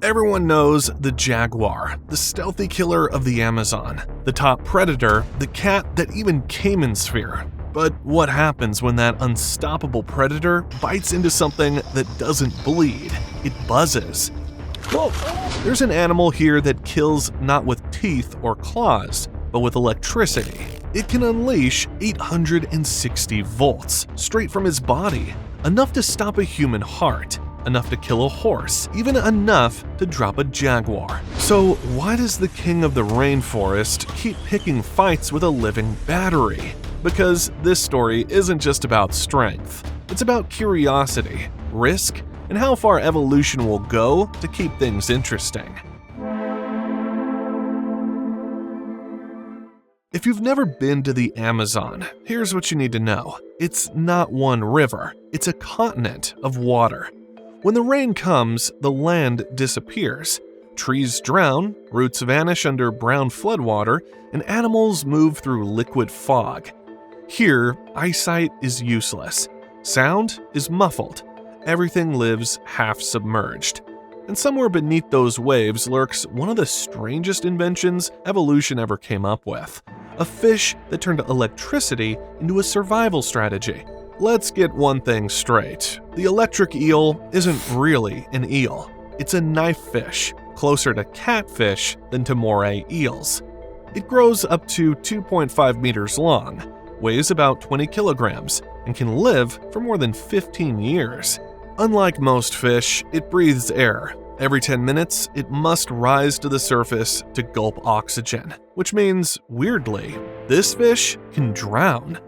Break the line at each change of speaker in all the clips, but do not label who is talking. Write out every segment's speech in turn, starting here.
Everyone knows the jaguar, the stealthy killer of the Amazon, the top predator, the cat that even came in sphere. But what happens when that unstoppable predator bites into something that doesn't bleed? It buzzes. Whoa! There's an animal here that kills not with teeth or claws, but with electricity. It can unleash 860 volts straight from his body, enough to stop a human heart, enough to kill a horse, even enough to drop a jaguar. So why does the king of the rainforest keep picking fights with a living battery? Because this story isn't just about strength. It's about curiosity, risk, and how far evolution will go to keep things interesting. If you've never been to the Amazon, here's what you need to know. It's not one river, it's a continent of water. When the rain comes, the land disappears. Trees drown, roots vanish under brown floodwater, and animals move through liquid fog. Here, eyesight is useless. Sound is muffled. Everything lives half submerged. And somewhere beneath those waves lurks one of the strangest inventions evolution ever came up with. A fish that turned electricity into a survival strategy. Let's get one thing straight. The electric eel isn't really an eel. It's a knife fish, closer to catfish than to moray eels. It grows up to 2.5 meters long, weighs about 20 kilograms, and can live for more than 15 years. Unlike most fish, it breathes air. Every 10 minutes, it must rise to the surface to gulp oxygen, which means, weirdly, this fish can drown.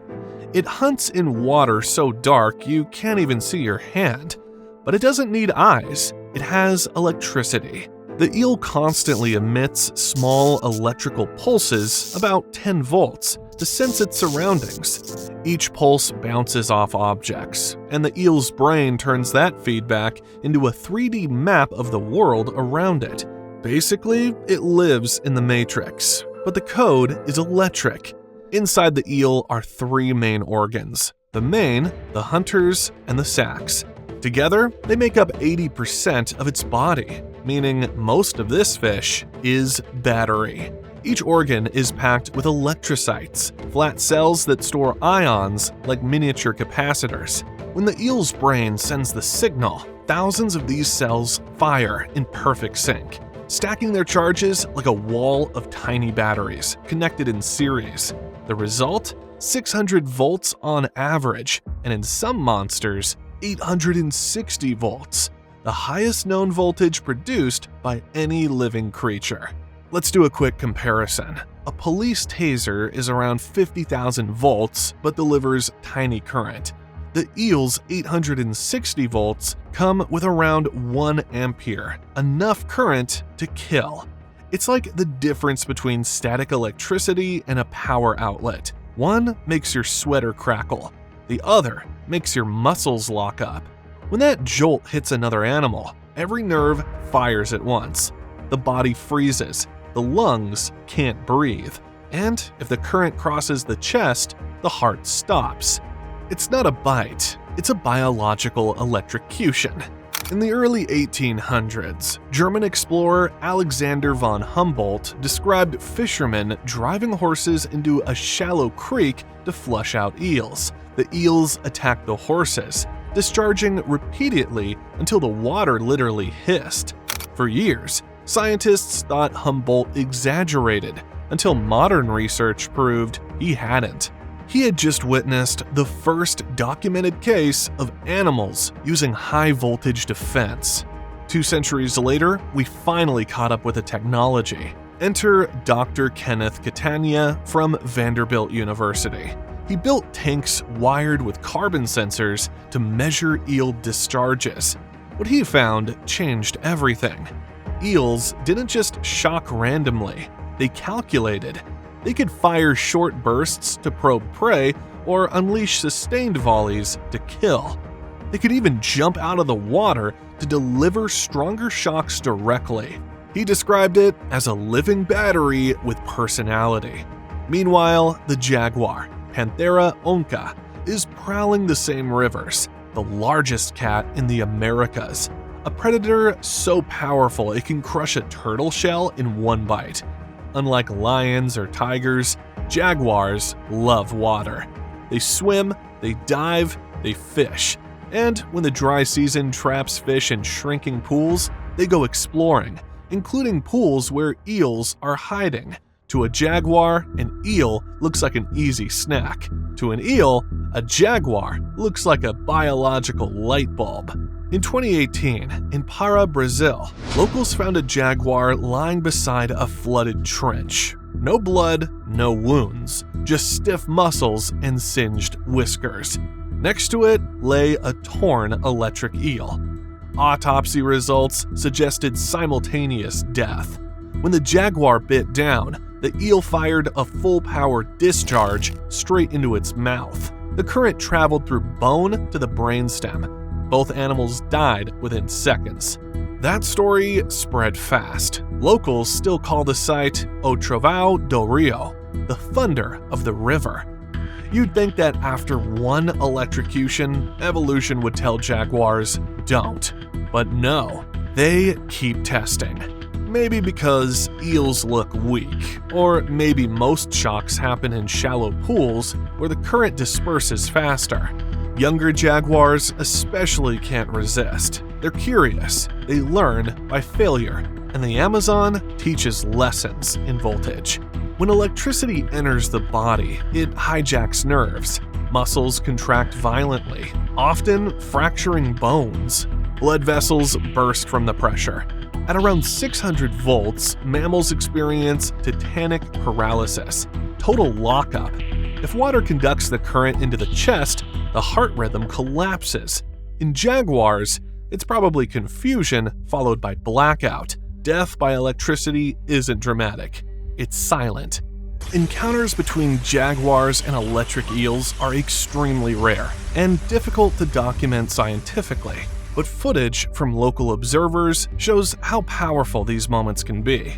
It hunts in water so dark you can't even see your hand. But it doesn't need eyes, it has electricity. The eel constantly emits small electrical pulses, about 10 volts, to sense its surroundings. Each pulse bounces off objects, and the eel's brain turns that feedback into a 3D map of the world around it. Basically, it lives in the Matrix, but the code is electric. Inside the eel are three main organs: the mane, the hunters, and the sacs. Together, they make up 80% of its body, meaning most of this fish is battery. Each organ is packed with electrocytes, flat cells that store ions like miniature capacitors. When the eel's brain sends the signal, thousands of these cells fire in perfect sync, stacking their charges like a wall of tiny batteries connected in series. The result? 600 volts on average, and in some monsters, 860 volts, the highest known voltage produced by any living creature. Let's do a quick comparison. A police taser is around 50,000 volts but delivers tiny current. The eel's 860 volts come with around 1 ampere, enough current to kill. It's like the difference between static electricity and a power outlet. One makes your sweater crackle, the other makes your muscles lock up. When that jolt hits another animal, every nerve fires at once. The body freezes, the lungs can't breathe, and if the current crosses the chest, the heart stops. It's not a bite, it's a biological electrocution. In the early 1800s, German explorer Alexander von Humboldt described fishermen driving horses into a shallow creek to flush out eels. The eels attacked the horses, discharging repeatedly until the water literally hissed. For years, scientists thought Humboldt exaggerated, until modern research proved he hadn't. He had just witnessed the first documented case of animals using high-voltage defense. 2 centuries later, we finally caught up with the technology. Enter Dr. Kenneth Catania from Vanderbilt University. He built tanks wired with carbon sensors to measure eel discharges. What he found changed everything. Eels didn't just shock randomly, they calculated. They could fire short bursts to probe prey or unleash sustained volleys to kill. They could even jump out of the water to deliver stronger shocks directly. He described it as a living battery with personality. Meanwhile, the jaguar, Panthera onca, is prowling the same rivers, the largest cat in the Americas. a predator so powerful it can crush a turtle shell in one bite. Unlike lions or tigers, jaguars love water. They swim, they dive, they fish, and when the dry season traps fish in shrinking pools, they go exploring, including pools where eels are hiding. To a jaguar, an eel looks like an easy snack. To an eel, a jaguar looks like a biological light bulb. In 2018, in Para, Brazil, locals found a jaguar lying beside a flooded trench. No blood, no wounds, just stiff muscles and singed whiskers. Next to it lay a torn electric eel. Autopsy results suggested simultaneous death. When the jaguar bit down, the eel fired a full-power discharge straight into its mouth. The current traveled through bone to the brainstem. Both animals died within seconds. That story spread fast. Locals still call the site O Trovão do Rio, the thunder of the river. You'd think that after one electrocution, evolution would tell jaguars, don't. But no, they keep testing. Maybe because eels look weak, or maybe most shocks happen in shallow pools where the current disperses faster. Younger jaguars especially can't resist. They're curious, they learn by failure, and the Amazon teaches lessons in voltage. When electricity enters the body, it hijacks nerves. Muscles contract violently, often fracturing bones. Blood vessels burst from the pressure. At around 600 volts, mammals experience tetanic paralysis, total lockup. If water conducts the current into the chest, the heart rhythm collapses. In jaguars, it's probably confusion followed by blackout. Death by electricity isn't dramatic. It's silent. Encounters between jaguars and electric eels are extremely rare and difficult to document scientifically. But footage from local observers shows how powerful these moments can be.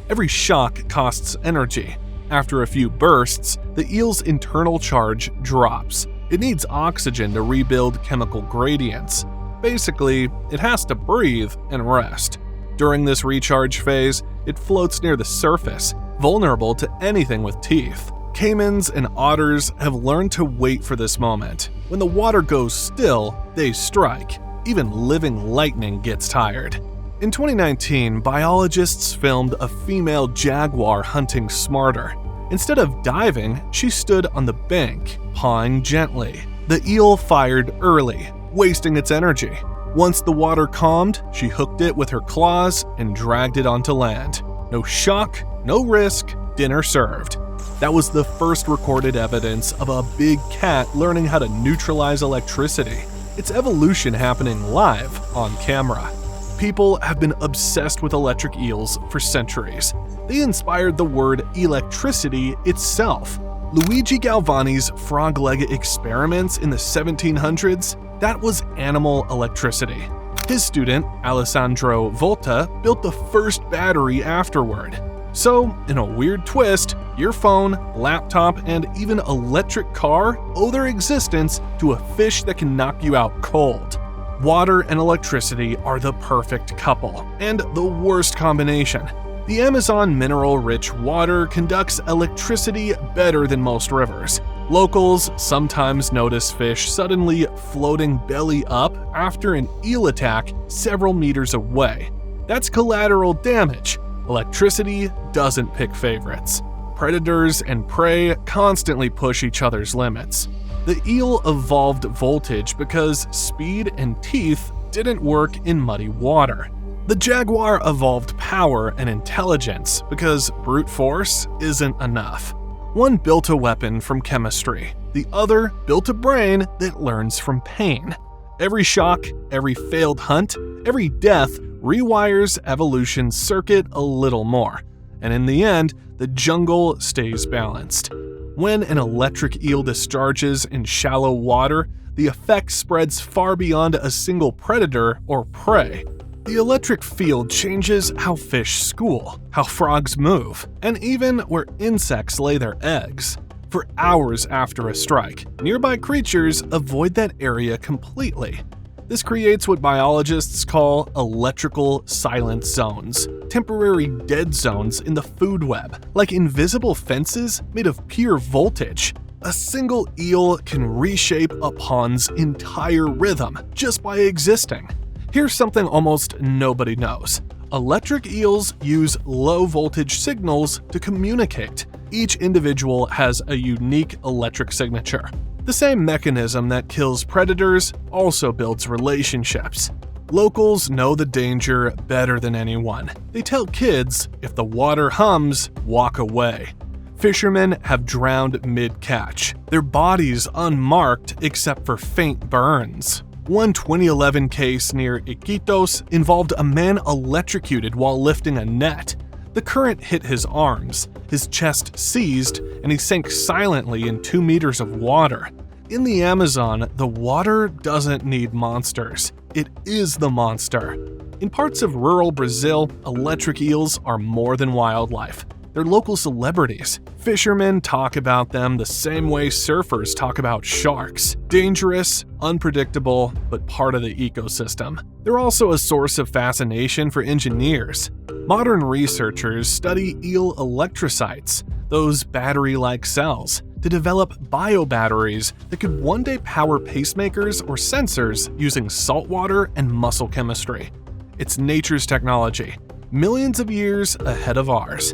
Every shock costs energy. After a few bursts, the eel's internal charge drops. It needs oxygen to rebuild chemical gradients. Basically, it has to breathe and rest. During this recharge phase, it floats near the surface, vulnerable to anything with teeth. Caimans and otters have learned to wait for this moment. When the water goes still, they strike. Even living lightning gets tired. In 2019, biologists filmed a female jaguar hunting smarter. Instead of diving, she stood on the bank, pawing gently. The eel fired early, wasting its energy. Once the water calmed, she hooked it with her claws and dragged it onto land. No shock, no risk, dinner served. That was the first recorded evidence of a big cat learning how to neutralize electricity. It's evolution happening live on camera. People have been obsessed with electric eels for centuries. They inspired the word electricity itself. Luigi Galvani's frog leg experiments in the 1700s, that was animal electricity. His student, Alessandro Volta, built the first battery afterward. So, in a weird twist, your phone, laptop, and even electric car owe their existence to a fish that can knock you out cold. Water and electricity are the perfect couple, and the worst combination. The Amazon mineral-rich water conducts electricity better than most rivers. Locals sometimes notice fish suddenly floating belly up after an eel attack several meters away. That's collateral damage. Electricity doesn't pick favorites. Predators and prey constantly push each other's limits. The eel evolved voltage because speed and teeth didn't work in muddy water. The jaguar evolved power and intelligence because brute force isn't enough. One built a weapon from chemistry. The other built a brain that learns from pain. Every shock, every failed hunt, every death rewires evolution's circuit a little more, and in the end, the jungle stays balanced. When an electric eel discharges in shallow water, the effect spreads far beyond a single predator or prey. The electric field changes how fish school, how frogs move, and even where insects lay their eggs. For hours after a strike, nearby creatures avoid that area completely. This creates what biologists call electrical silent zones, temporary dead zones in the food web, like invisible fences made of pure voltage. A single eel can reshape a pond's entire rhythm just by existing. Here's something almost nobody knows. Electric eels use low-voltage signals to communicate. Each individual has a unique electric signature. The same mechanism that kills predators also builds relationships. Locals know the danger better than anyone. They tell kids, if the water hums, walk away. Fishermen have drowned mid-catch, their bodies unmarked except for faint burns. One 2011 case near Iquitos involved a man electrocuted while lifting a net. The current hit his arms, his chest seized, and he sank silently in 2 meters of water. In the Amazon, the water doesn't need monsters. It is the monster. In parts of rural Brazil, electric eels are more than wildlife. They're local celebrities. Fishermen talk about them the same way surfers talk about sharks. Dangerous, unpredictable, but part of the ecosystem. They're also a source of fascination for engineers. Modern researchers study eel electrocytes, those battery-like cells, to develop biobatteries that could one day power pacemakers or sensors using saltwater and muscle chemistry. It's nature's technology, millions of years ahead of ours.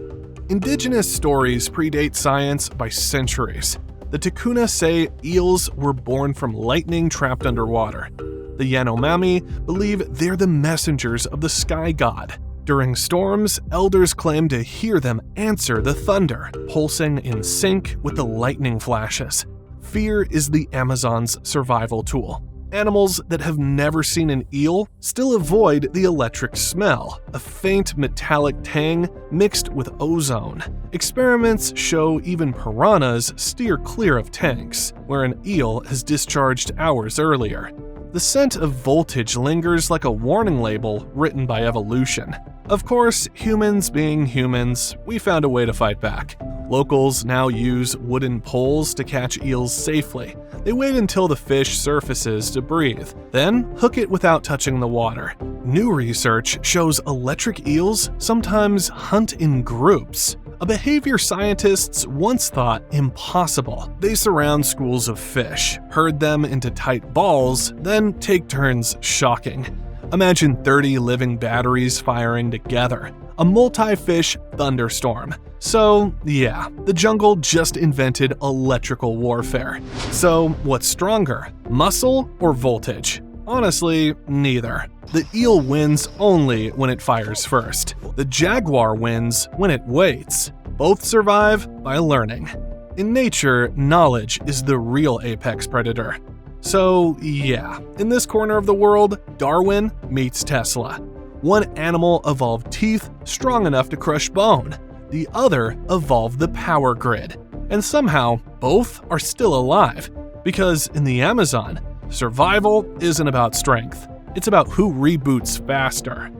Indigenous stories predate science by centuries. The Tikuna say eels were born from lightning trapped underwater. The Yanomami believe they're the messengers of the sky god. During storms, elders claim to hear them answer the thunder, pulsing in sync with the lightning flashes. Fear is the Amazon's survival tool. Animals that have never seen an eel still avoid the electric smell, a faint metallic tang mixed with ozone. Experiments show even piranhas steer clear of tanks, where an eel has discharged hours earlier. The scent of voltage lingers like a warning label written by evolution. Of course, humans being humans, we found a way to fight back. Locals now use wooden poles to catch eels safely. They wait until the fish surfaces to breathe, then hook it without touching the water. New research shows electric eels sometimes hunt in groups, a behavior scientists once thought impossible. They surround schools of fish, herd them into tight balls, then take turns shocking. Imagine 30 living batteries firing together. A multi-fish thunderstorm. So, yeah, the jungle just invented electrical warfare. So, what's stronger, muscle or voltage? Honestly, neither. The eel wins only when it fires first. The jaguar wins when it waits. Both survive by learning. In nature, knowledge is the real apex predator. So, yeah, in this corner of the world, Darwin meets Tesla. One animal evolved teeth strong enough to crush bone. The other evolved the power grid. And somehow, both are still alive. Because in the Amazon, survival isn't about strength. It's about who reboots faster.